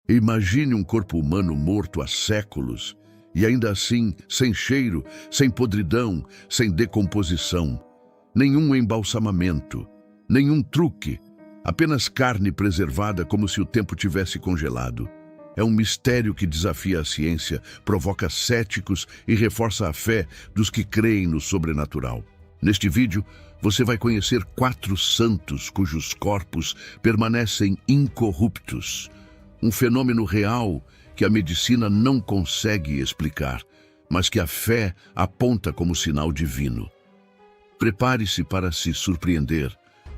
Imagine um corpo humano morto há séculos, e ainda assim, sem cheiro, sem podridão, sem decomposição. Nenhum embalsamamento, nenhum truque, apenas carne preservada como se o tempo tivesse congelado. É um mistério que desafia a ciência, provoca céticos e reforça a fé dos que creem no sobrenatural. Neste vídeo, você vai conhecer 4 santos cujos corpos permanecem incorruptos. Um fenômeno real que a medicina não consegue explicar, mas que a fé aponta como sinal divino. Prepare-se para se surpreender,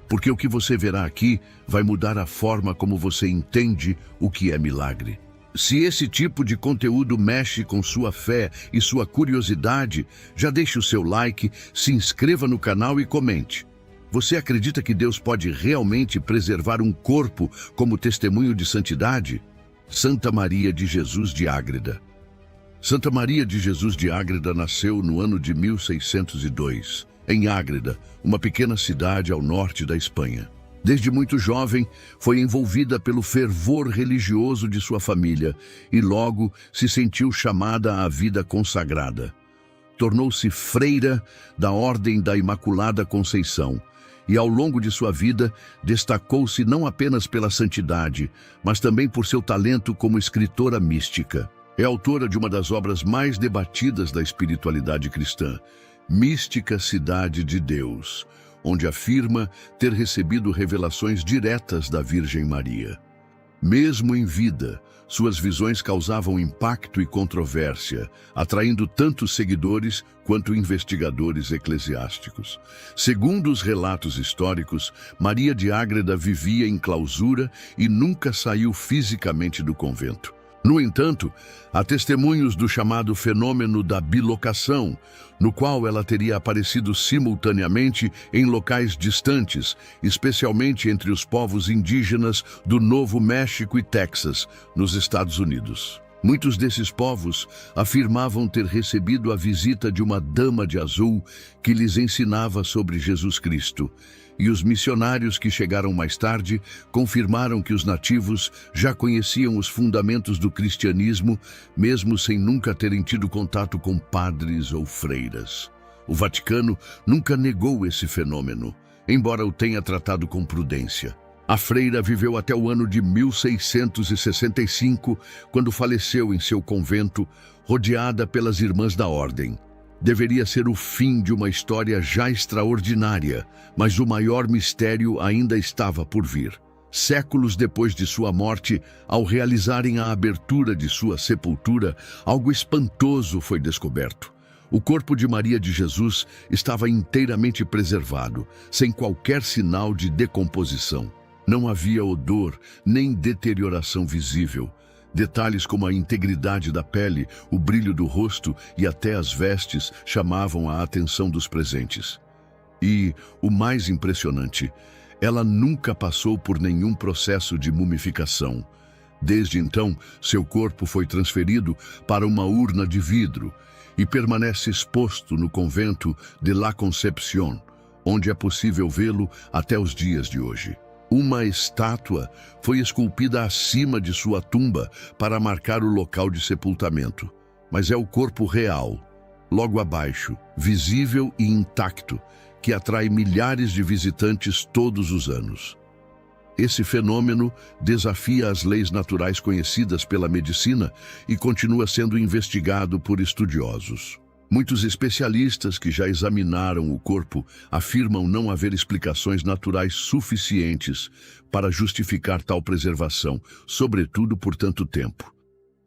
porque o que você verá aqui vai mudar a forma como você entende o que é milagre. Se esse tipo de conteúdo mexe com sua fé e sua curiosidade, já deixe o seu like, se inscreva no canal e comente. Você acredita que Deus pode realmente preservar um corpo como testemunho de santidade? Santa Maria de Jesus de Ágreda. Santa Maria de Jesus de Ágreda nasceu no ano de 1602, em Ágreda, uma pequena cidade ao norte da Espanha. Desde muito jovem, foi envolvida pelo fervor religioso de sua família e logo se sentiu chamada à vida consagrada. Tornou-se freira da Ordem da Imaculada Conceição e, ao longo de sua vida, destacou-se não apenas pela santidade, mas também por seu talento como escritora mística. É autora de uma das obras mais debatidas da espiritualidade cristã, Mística Cidade de Deus, onde afirma ter recebido revelações diretas da Virgem Maria. Mesmo em vida, suas visões causavam impacto e controvérsia, atraindo tanto seguidores quanto investigadores eclesiásticos. Segundo os relatos históricos, Maria de Ágreda vivia em clausura e nunca saiu fisicamente do convento. No entanto, há testemunhos do chamado fenômeno da bilocação, no qual ela teria aparecido simultaneamente em locais distantes, especialmente entre os povos indígenas do Novo México e Texas, nos Estados Unidos. Muitos desses povos afirmavam ter recebido a visita de uma dama de azul que lhes ensinava sobre Jesus Cristo. E os missionários que chegaram mais tarde confirmaram que os nativos já conheciam os fundamentos do cristianismo, mesmo sem nunca terem tido contato com padres ou freiras. O Vaticano nunca negou esse fenômeno, embora o tenha tratado com prudência. A freira viveu até o ano de 1665, quando faleceu em seu convento, rodeada pelas irmãs da ordem. Deveria ser o fim de uma história já extraordinária, mas o maior mistério ainda estava por vir. Séculos depois de sua morte, ao realizarem a abertura de sua sepultura, algo espantoso foi descoberto. O corpo de Maria de Jesus estava inteiramente preservado, sem qualquer sinal de decomposição. Não havia odor, nem deterioração visível. Detalhes como a integridade da pele, o brilho do rosto e até as vestes chamavam a atenção dos presentes. E, o mais impressionante, ela nunca passou por nenhum processo de mumificação. Desde então, seu corpo foi transferido para uma urna de vidro e permanece exposto no convento de La Concepción, onde é possível vê-lo até os dias de hoje. Uma estátua foi esculpida acima de sua tumba para marcar o local de sepultamento, mas é o corpo real, logo abaixo, visível e intacto, que atrai milhares de visitantes todos os anos. Esse fenômeno desafia as leis naturais conhecidas pela medicina e continua sendo investigado por estudiosos. Muitos especialistas que já examinaram o corpo afirmam não haver explicações naturais suficientes para justificar tal preservação, sobretudo por tanto tempo.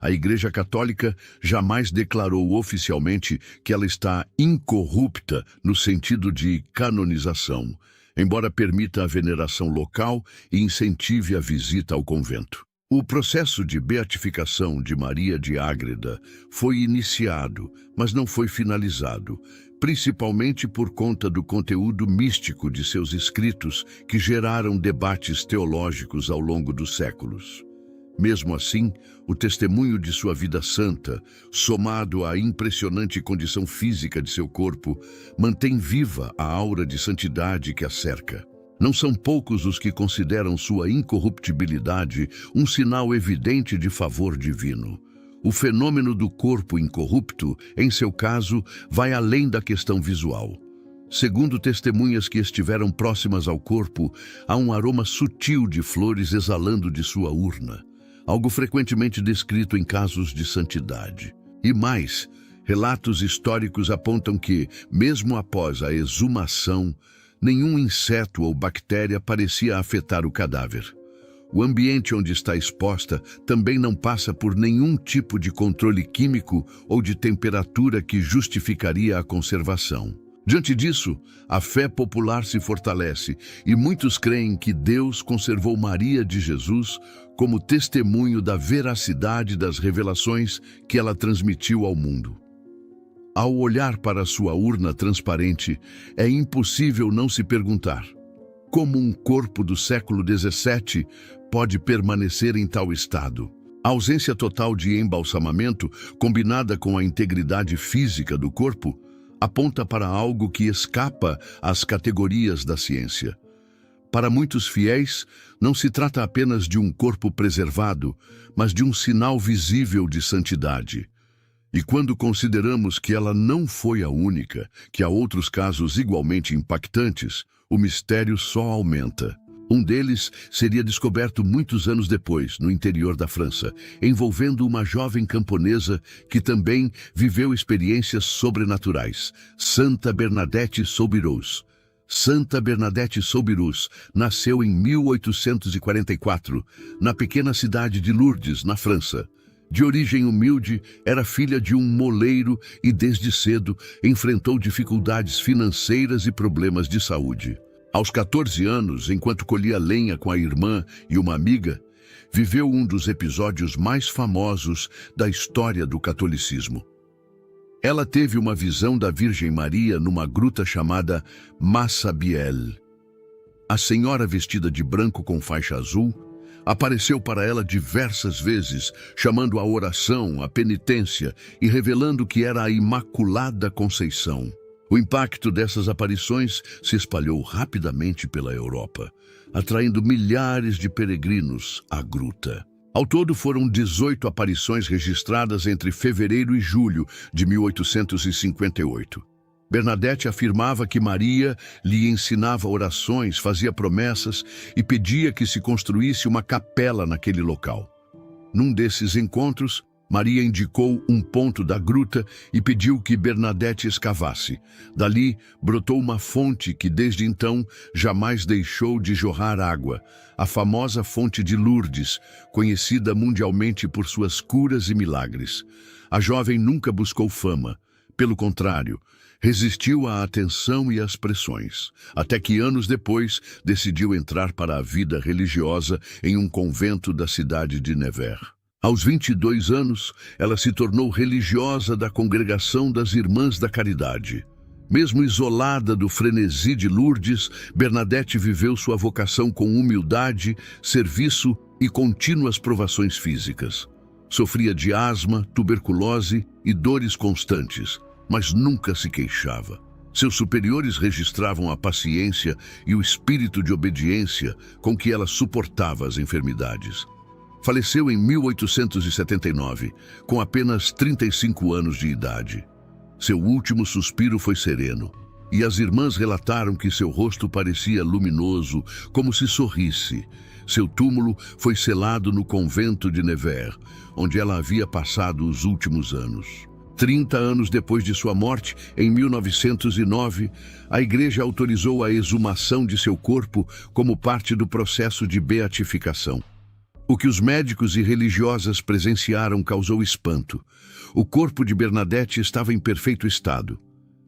A Igreja Católica jamais declarou oficialmente que ela está incorrupta no sentido de canonização, embora permita a veneração local e incentive a visita ao convento. O processo de beatificação de Maria de Ágreda foi iniciado, mas não foi finalizado, principalmente por conta do conteúdo místico de seus escritos que geraram debates teológicos ao longo dos séculos. Mesmo assim, o testemunho de sua vida santa, somado à impressionante condição física de seu corpo, mantém viva a aura de santidade que a cerca. Não são poucos os que consideram sua incorruptibilidade um sinal evidente de favor divino. O fenômeno do corpo incorrupto, em seu caso, vai além da questão visual. Segundo testemunhas que estiveram próximas ao corpo, há um aroma sutil de flores exalando de sua urna, algo frequentemente descrito em casos de santidade. E mais, relatos históricos apontam que, mesmo após a exumação, nenhum inseto ou bactéria parecia afetar o cadáver. O ambiente onde está exposta também não passa por nenhum tipo de controle químico ou de temperatura que justificaria a conservação. Diante disso, a fé popular se fortalece e muitos creem que Deus conservou Maria de Jesus como testemunho da veracidade das revelações que ela transmitiu ao mundo. Ao olhar para sua urna transparente, é impossível não se perguntar: como um corpo do século XVII pode permanecer em tal estado? A ausência total de embalsamamento, combinada com a integridade física do corpo, aponta para algo que escapa às categorias da ciência. Para muitos fiéis, não se trata apenas de um corpo preservado, mas de um sinal visível de santidade. E quando consideramos que ela não foi a única, que há outros casos igualmente impactantes, o mistério só aumenta. Um deles seria descoberto muitos anos depois, no interior da França, envolvendo uma jovem camponesa que também viveu experiências sobrenaturais, Santa Bernadette Soubirous. Santa Bernadette Soubirous nasceu em 1844, na pequena cidade de Lourdes, na França. De origem humilde, era filha de um moleiro e desde cedo enfrentou dificuldades financeiras e problemas de saúde. Aos 14 anos, enquanto colhia lenha com a irmã e uma amiga, viveu um dos episódios mais famosos da história do catolicismo. Ela teve uma visão da Virgem Maria numa gruta chamada Massabielle. A senhora, vestida de branco com faixa azul, apareceu para ela diversas vezes, chamando a oração, a penitência e revelando que era a Imaculada Conceição. O impacto dessas aparições se espalhou rapidamente pela Europa, atraindo milhares de peregrinos à gruta. Ao todo foram 18 aparições registradas entre fevereiro e julho de 1858. Bernadette afirmava que Maria lhe ensinava orações, fazia promessas e pedia que se construísse uma capela naquele local. Num desses encontros, Maria indicou um ponto da gruta e pediu que Bernadette escavasse. Dali brotou uma fonte que desde então jamais deixou de jorrar água, a famosa fonte de Lourdes, conhecida mundialmente por suas curas e milagres. A jovem nunca buscou fama, pelo contrário, resistiu à atenção e às pressões, até que anos depois decidiu entrar para a vida religiosa em um convento da cidade de Nevers. Aos 22 anos, ela se tornou religiosa da Congregação das Irmãs da Caridade. Mesmo isolada do frenesi de Lourdes, Bernadette viveu sua vocação com humildade, serviço e contínuas provações físicas. Sofria de asma, tuberculose e dores constantes, mas nunca se queixava. Seus superiores registravam a paciência e o espírito de obediência com que ela suportava as enfermidades. Faleceu em 1879, com apenas 35 anos de idade. Seu último suspiro foi sereno, e as irmãs relataram que seu rosto parecia luminoso, como se sorrisse. Seu túmulo foi selado no convento de Nevers, onde ela havia passado os últimos anos. 30 anos depois de sua morte, em 1909, a Igreja autorizou a exumação de seu corpo como parte do processo de beatificação. O que os médicos e religiosas presenciaram causou espanto. O corpo de Bernadette estava em perfeito estado.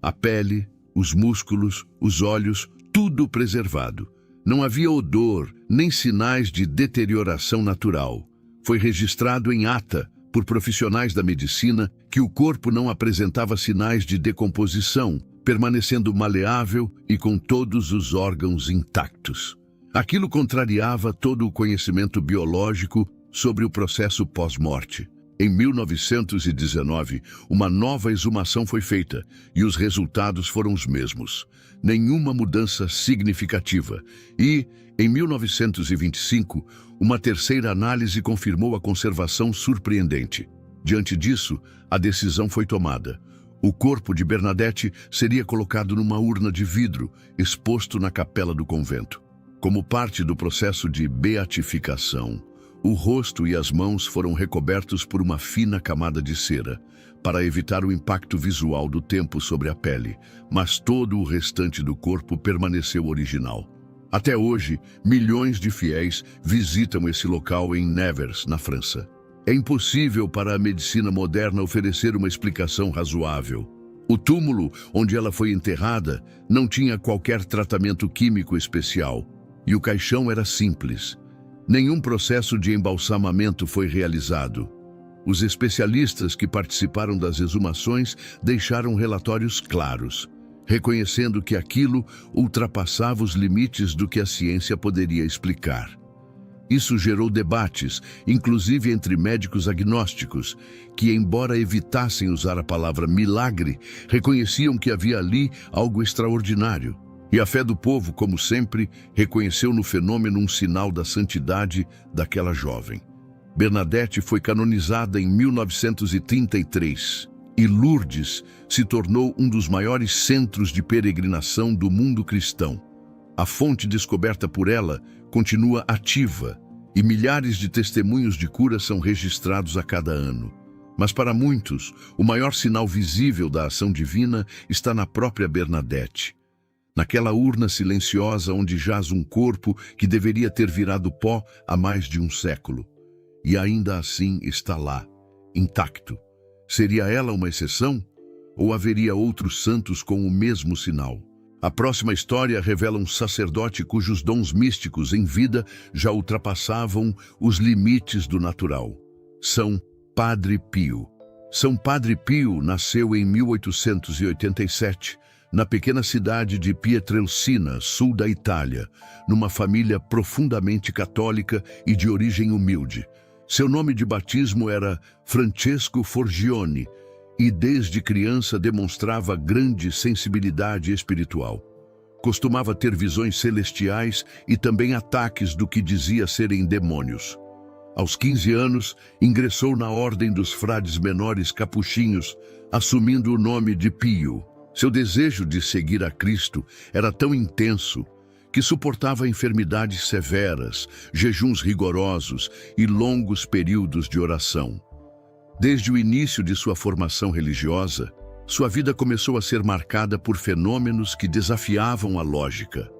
A pele, os músculos, os olhos, tudo preservado. Não havia odor, nem sinais de deterioração natural. Foi registrado em ata, por profissionais da medicina, que o corpo não apresentava sinais de decomposição, permanecendo maleável e com todos os órgãos intactos. Aquilo contrariava todo o conhecimento biológico sobre o processo pós-morte. Em 1919, uma nova exumação foi feita e os resultados foram os mesmos. Nenhuma mudança significativa. E, em 1925, uma terceira análise confirmou a conservação surpreendente. Diante disso, a decisão foi tomada. O corpo de Bernadette seria colocado numa urna de vidro, exposto na capela do convento. Como parte do processo de beatificação, o rosto e as mãos foram recobertos por uma fina camada de cera, para evitar o impacto visual do tempo sobre a pele, mas todo o restante do corpo permaneceu original. Até hoje, milhões de fiéis visitam esse local em Nevers, na França. É impossível para a medicina moderna oferecer uma explicação razoável. O túmulo onde ela foi enterrada não tinha qualquer tratamento químico especial, e o caixão era simples. Nenhum processo de embalsamamento foi realizado. Os especialistas que participaram das exumações deixaram relatórios claros, reconhecendo que aquilo ultrapassava os limites do que a ciência poderia explicar. Isso gerou debates, inclusive entre médicos agnósticos, que, embora evitassem usar a palavra milagre, reconheciam que havia ali algo extraordinário. E a fé do povo, como sempre, reconheceu no fenômeno um sinal da santidade daquela jovem. Bernadette foi canonizada em 1933 e Lourdes se tornou um dos maiores centros de peregrinação do mundo cristão. A fonte descoberta por ela continua ativa e milhares de testemunhos de cura são registrados a cada ano. Mas para muitos, o maior sinal visível da ação divina está na própria Bernadette. Naquela urna silenciosa onde jaz um corpo que deveria ter virado pó há mais de um século. E ainda assim está lá, intacto. Seria ela uma exceção? Ou haveria outros santos com o mesmo sinal? A próxima história revela um sacerdote cujos dons místicos em vida já ultrapassavam os limites do natural. São Padre Pio. São Padre Pio nasceu em 1887, na pequena cidade de Pietrelcina, sul da Itália, numa família profundamente católica e de origem humilde. Seu nome de batismo era Francesco Forgione e desde criança demonstrava grande sensibilidade espiritual. Costumava ter visões celestiais e também ataques do que dizia serem demônios. Aos 15 anos, ingressou na Ordem dos Frades Menores Capuchinhos, assumindo o nome de Pio. Seu desejo de seguir a Cristo era tão intenso que suportava enfermidades severas, jejuns rigorosos e longos períodos de oração. Desde o início de sua formação religiosa, sua vida começou a ser marcada por fenômenos que desafiavam a lógica.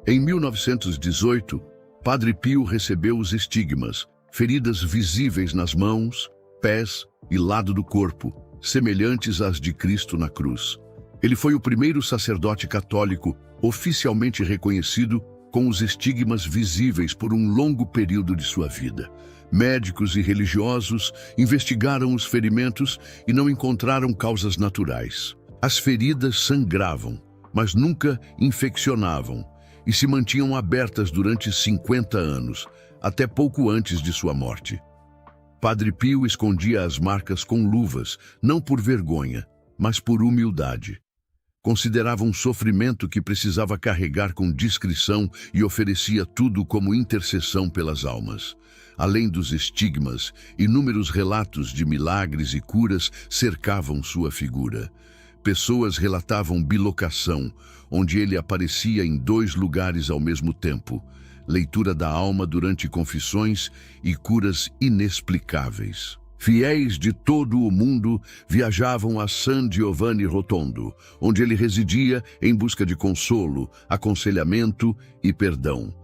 Em 1918, Padre Pio recebeu os estigmas, feridas visíveis nas mãos, pés e lado do corpo, semelhantes às de Cristo na cruz. Ele foi o primeiro sacerdote católico oficialmente reconhecido com os estigmas visíveis por um longo período de sua vida. Médicos e religiosos investigaram os ferimentos e não encontraram causas naturais. As feridas sangravam, mas nunca infeccionavam, e se mantinham abertas durante 50 anos, até pouco antes de sua morte. Padre Pio escondia as marcas com luvas, não por vergonha, mas por humildade. Considerava um sofrimento que precisava carregar com discrição e oferecia tudo como intercessão pelas almas. Além dos estigmas, inúmeros relatos de milagres e curas cercavam sua figura. Pessoas relatavam bilocação, onde ele aparecia em 2 lugares ao mesmo tempo, leitura da alma durante confissões e curas inexplicáveis. Fiéis de todo o mundo viajavam a San Giovanni Rotondo, onde ele residia em busca de consolo, aconselhamento e perdão.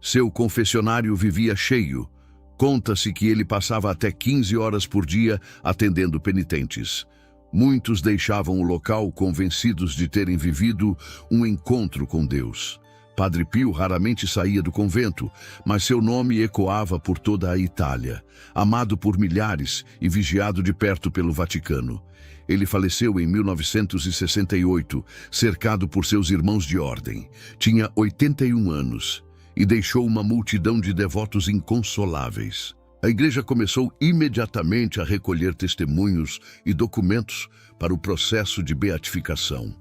Seu confessionário vivia cheio. Conta-se que ele passava até 15 horas por dia atendendo penitentes. Muitos deixavam o local convencidos de terem vivido um encontro com Deus. Padre Pio raramente saía do convento, mas seu nome ecoava por toda a Itália, amado por milhares e vigiado de perto pelo Vaticano. Ele faleceu em 1968, cercado por seus irmãos de ordem. Tinha 81 anos e deixou uma multidão de devotos inconsoláveis. A igreja começou imediatamente a recolher testemunhos e documentos para o processo de beatificação.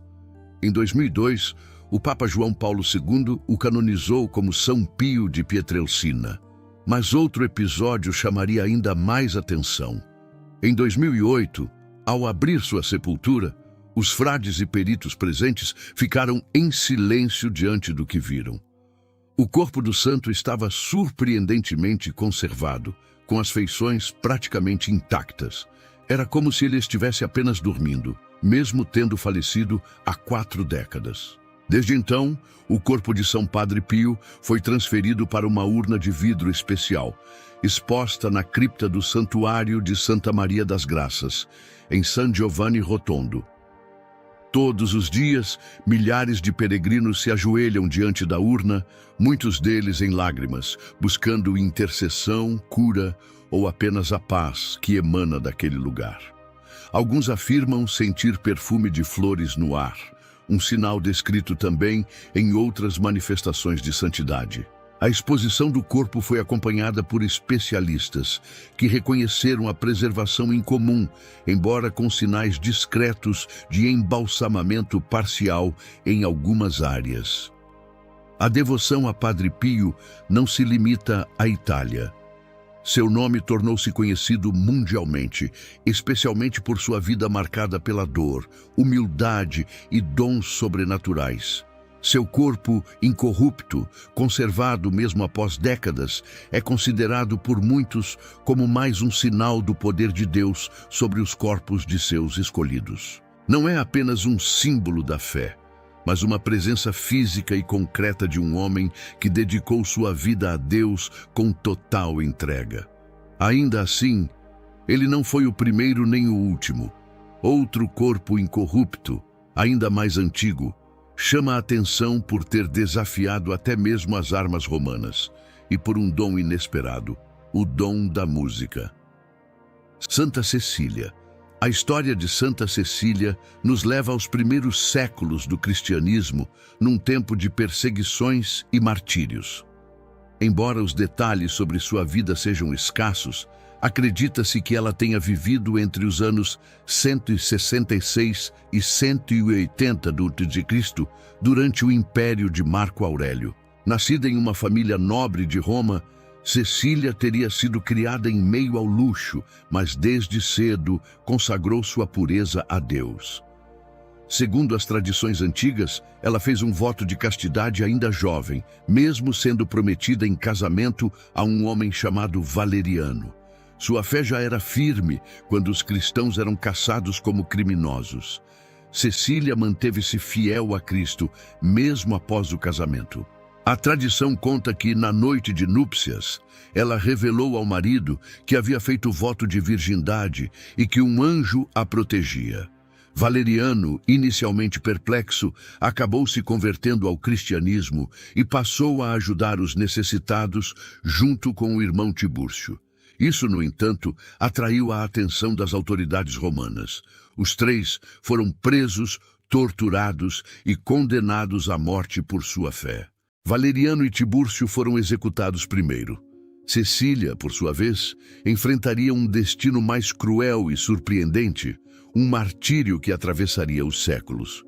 Em 2002, o Papa João Paulo II o canonizou como São Pio de Pietrelcina. Mas outro episódio chamaria ainda mais atenção. Em 2008, ao abrir sua sepultura, os frades e peritos presentes ficaram em silêncio diante do que viram. O corpo do santo estava surpreendentemente conservado, com as feições praticamente intactas. Era como se ele estivesse apenas dormindo, mesmo tendo falecido há 4 décadas. Desde então, o corpo de São Padre Pio foi transferido para uma urna de vidro especial, exposta na cripta do Santuário de Santa Maria das Graças, em San Giovanni Rotondo. Todos os dias, milhares de peregrinos se ajoelham diante da urna, muitos deles em lágrimas, buscando intercessão, cura ou apenas a paz que emana daquele lugar. Alguns afirmam sentir perfume de flores no ar, um sinal descrito também em outras manifestações de santidade. A exposição do corpo foi acompanhada por especialistas que reconheceram a preservação incomum, embora com sinais discretos de embalsamamento parcial em algumas áreas. A devoção a Padre Pio não se limita à Itália. Seu nome tornou-se conhecido mundialmente, especialmente por sua vida marcada pela dor, humildade e dons sobrenaturais. Seu corpo incorrupto, conservado mesmo após décadas, é considerado por muitos como mais um sinal do poder de Deus sobre os corpos de seus escolhidos. Não é apenas um símbolo da fé, mas uma presença física e concreta de um homem que dedicou sua vida a Deus com total entrega. Ainda assim, ele não foi o primeiro nem o último. Outro corpo incorrupto, ainda mais antigo, chama a atenção por ter desafiado até mesmo as armas romanas e por um dom inesperado, o dom da música. Santa Cecília. A história de Santa Cecília nos leva aos primeiros séculos do cristianismo, num tempo de perseguições e martírios. Embora os detalhes sobre sua vida sejam escassos, acredita-se que ela tenha vivido entre os anos 166 e 180 d.C., durante o império de Marco Aurélio. Nascida em uma família nobre de Roma, Cecília teria sido criada em meio ao luxo, mas desde cedo consagrou sua pureza a Deus. Segundo as tradições antigas, ela fez um voto de castidade ainda jovem, mesmo sendo prometida em casamento a um homem chamado Valeriano. Sua fé já era firme quando os cristãos eram caçados como criminosos. Cecília manteve-se fiel a Cristo, mesmo após o casamento. A tradição conta que, na noite de núpcias, ela revelou ao marido que havia feito voto de virgindade e que um anjo a protegia. Valeriano, inicialmente perplexo, acabou se convertendo ao cristianismo e passou a ajudar os necessitados junto com o irmão Tibúrcio. Isso, no entanto, atraiu a atenção das autoridades romanas. Os 3 foram presos, torturados e condenados à morte por sua fé. Valeriano e Tibúrcio foram executados primeiro. Cecília, por sua vez, enfrentaria um destino mais cruel e surpreendente, um martírio que atravessaria os séculos.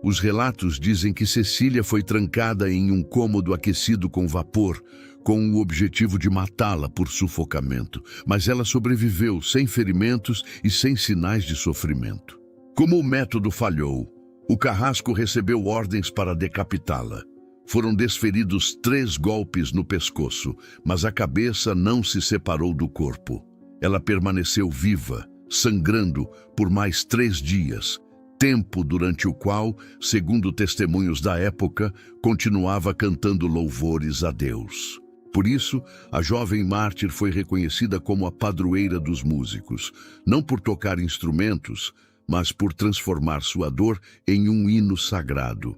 Os relatos dizem que Cecília foi trancada em um cômodo aquecido com vapor, com o objetivo de matá-la por sufocamento, mas ela sobreviveu sem ferimentos e sem sinais de sofrimento. Como o método falhou, o carrasco recebeu ordens para decapitá-la. Foram desferidos 3 golpes no pescoço, mas a cabeça não se separou do corpo. Ela permaneceu viva, sangrando por mais 3 dias, tempo durante o qual, segundo testemunhos da época, continuava cantando louvores a Deus. Por isso, a jovem mártir foi reconhecida como a padroeira dos músicos, não por tocar instrumentos, mas por transformar sua dor em um hino sagrado.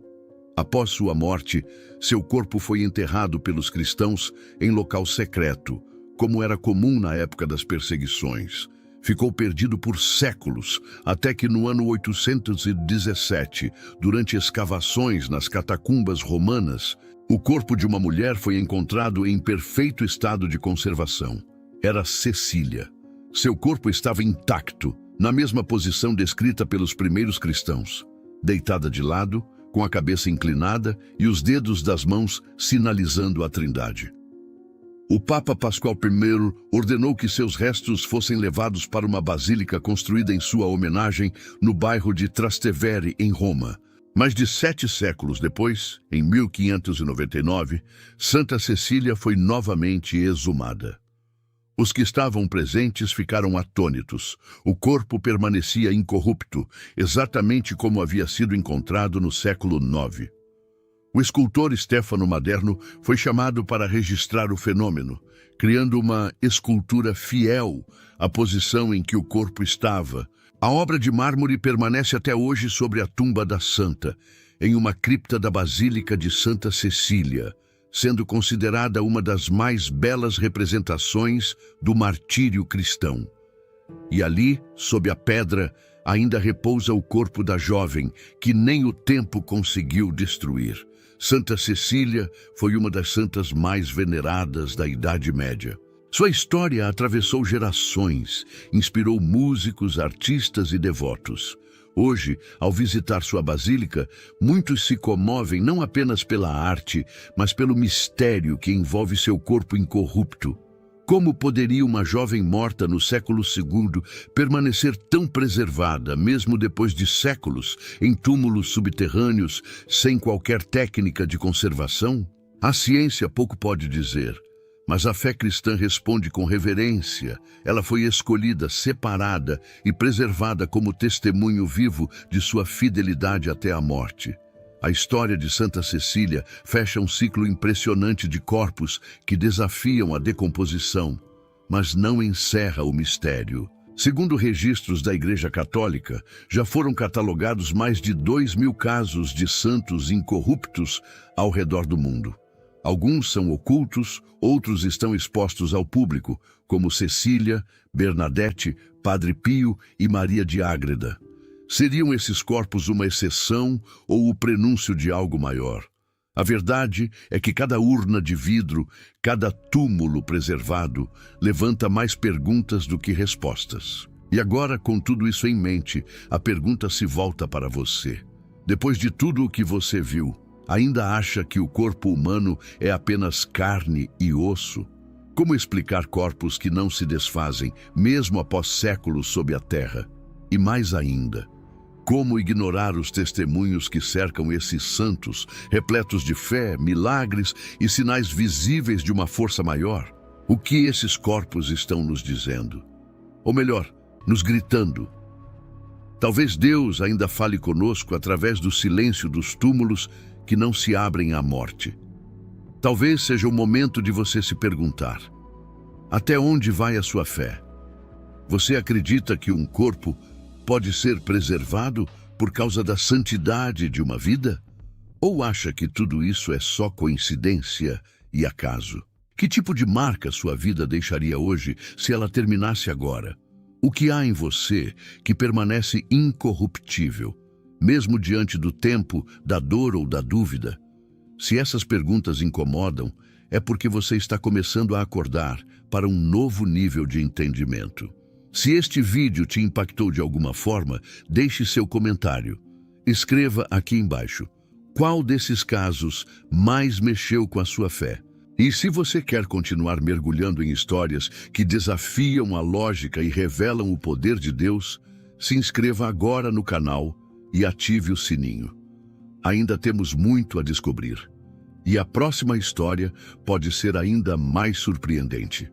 Após sua morte, seu corpo foi enterrado pelos cristãos em local secreto, como era comum na época das perseguições. Ficou perdido por séculos, até que no ano 817, durante escavações nas catacumbas romanas, o corpo de uma mulher foi encontrado em perfeito estado de conservação. Era Cecília. Seu corpo estava intacto, na mesma posição descrita pelos primeiros cristãos, deitada de lado, com a cabeça inclinada e os dedos das mãos sinalizando a Trindade. O Papa Pascoal I ordenou que seus restos fossem levados para uma basílica construída em sua homenagem no bairro de Trastevere, em Roma. Mais de 7 séculos depois, em 1599, Santa Cecília foi novamente exumada. Os que estavam presentes ficaram atônitos. O corpo permanecia incorrupto, exatamente como havia sido encontrado no século IX. O escultor Stefano Maderno foi chamado para registrar o fenômeno, criando uma escultura fiel à posição em que o corpo estava. A obra de mármore permanece até hoje sobre a tumba da santa, em uma cripta da Basílica de Santa Cecília, sendo considerada uma das mais belas representações do martírio cristão. E ali, sob a pedra, ainda repousa o corpo da jovem, que nem o tempo conseguiu destruir. Santa Cecília foi uma das santas mais veneradas da Idade Média. Sua história atravessou gerações, inspirou músicos, artistas e devotos. Hoje, ao visitar sua basílica, muitos se comovem não apenas pela arte, mas pelo mistério que envolve seu corpo incorrupto. Como poderia uma jovem morta no século II permanecer tão preservada, mesmo depois de séculos, em túmulos subterrâneos, sem qualquer técnica de conservação? A ciência pouco pode dizer, mas a fé cristã responde com reverência. Ela foi escolhida, separada e preservada como testemunho vivo de sua fidelidade até a morte. A história de Santa Cecília fecha um ciclo impressionante de corpos que desafiam a decomposição, mas não encerra o mistério. Segundo registros da Igreja Católica, já foram catalogados mais de 2.000 casos de santos incorruptos ao redor do mundo. Alguns são ocultos, outros estão expostos ao público, como Cecília, Bernadette, Padre Pio e Maria de Ágreda. Seriam esses corpos uma exceção ou o prenúncio de algo maior? A verdade é que cada urna de vidro, cada túmulo preservado, levanta mais perguntas do que respostas. E agora, com tudo isso em mente, a pergunta se volta para você. Depois de tudo o que você viu, ainda acha que o corpo humano é apenas carne e osso? Como explicar corpos que não se desfazem, mesmo após séculos sob a terra? E mais ainda, como ignorar os testemunhos que cercam esses santos, repletos de fé, milagres e sinais visíveis de uma força maior? O que esses corpos estão nos dizendo? Ou melhor, nos gritando. Talvez Deus ainda fale conosco através do silêncio dos túmulos que não se abrem à morte. Talvez seja o momento de você se perguntar: até onde vai a sua fé? Você acredita que um corpo pode ser preservado por causa da santidade de uma vida? Ou acha que tudo isso é só coincidência e acaso? Que tipo de marca sua vida deixaria hoje se ela terminasse agora? O que há em você que permanece incorruptível, mesmo diante do tempo, da dor ou da dúvida? Se essas perguntas incomodam, é porque você está começando a acordar para um novo nível de entendimento. Se este vídeo te impactou de alguma forma, deixe seu comentário. Escreva aqui embaixo qual desses casos mais mexeu com a sua fé. E se você quer continuar mergulhando em histórias que desafiam a lógica e revelam o poder de Deus, se inscreva agora no canal e ative o sininho. Ainda temos muito a descobrir. E a próxima história pode ser ainda mais surpreendente.